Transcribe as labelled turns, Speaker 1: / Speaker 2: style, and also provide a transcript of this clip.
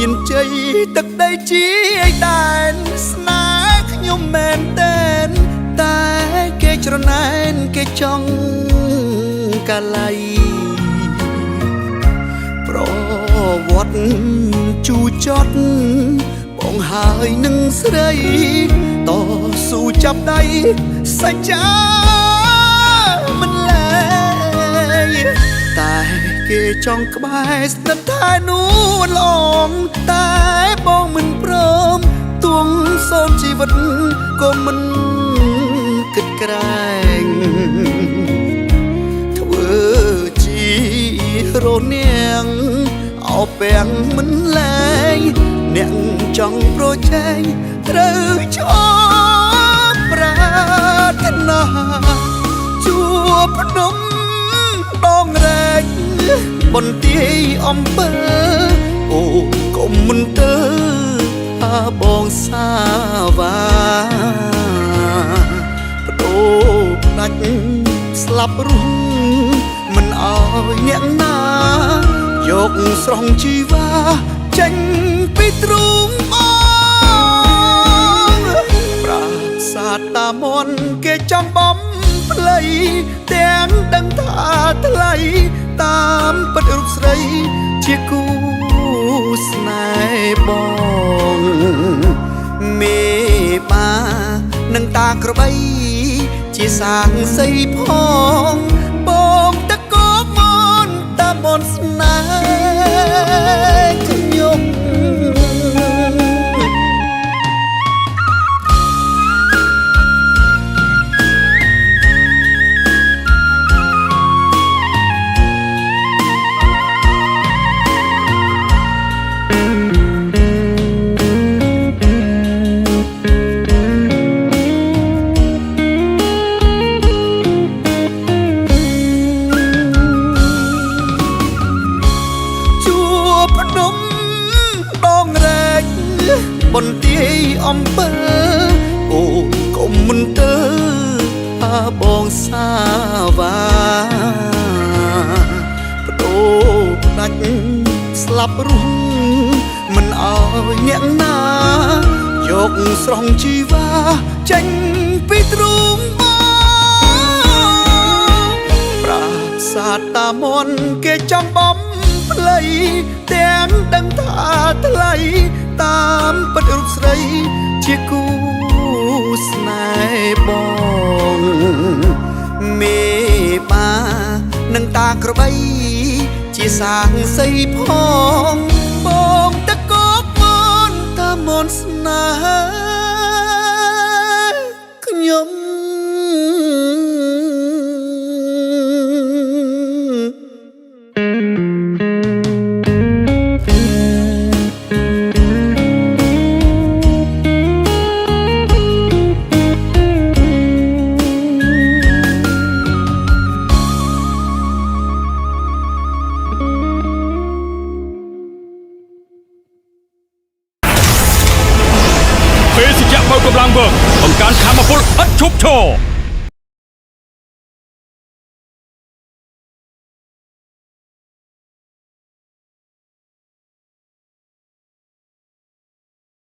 Speaker 1: មានជ័យទឹកដីជាដែនស្នេហ៍ខ្ញុំមែនតែនតែគេច្រណែនគេចង់កាល័យប្រវត្តិជូរចត់បងហើយនឹងស្រីតស៊ូចាប់ដៃសច្ចាមិនលែងតែគេចង់ក្បែរស្និទ្ធថែនួនល្អងតែបងមិនព្រមទួងសូនជីវិតក៏មិនគិតក្រែងធ្វើជារនាងអោពាំងមិនលែងអ្នកចង់ប្រជែងត្រូវឆ្អបប្រាថ្នាជួបភ្នំដងរែកបន្ទាយអំពើអូកុំមិនទៅថាបងសាវ៉ាបដូរផ្ដាច់ស្លាប់រស់មិនអោយអ្នកណាយកស្រង់ជីវ៉ាចេញពីទ្រូងបងប្រាសាទតាមន់គេចំបំផ្លៃទាំងដឹងថាថ្លៃតាមពិតរូបស្រីជាគូស្នេហ៍បងមេបានឹងតាក្របីជាសាងសីផងបងតកោមនតាមនស្នេហ៍ខ្ញុំបន្ទាយអំពើអូកុំមិនទៅថាបងសាវ៉ាបដូរផ្ដាច់ស្លាប់រស់មិនអោយអ្នកណាយកស្រង់ជីវ៉ាចេញពីទ្រូងបងប្រាសាទតាមន់គេចំបំផ្លៃទាំងដឹងថាថ្លៃតាមពិតរូបស្រីជាគូស្នេហ៍បងមេបានឹងតាក្របីជាសាងសីផងបងតកោមនតាមនស្នេហ៍ខ្ញុំ
Speaker 2: កម្លាំងវើបង្កើនធម៌ពលឥតឈប់ឈរ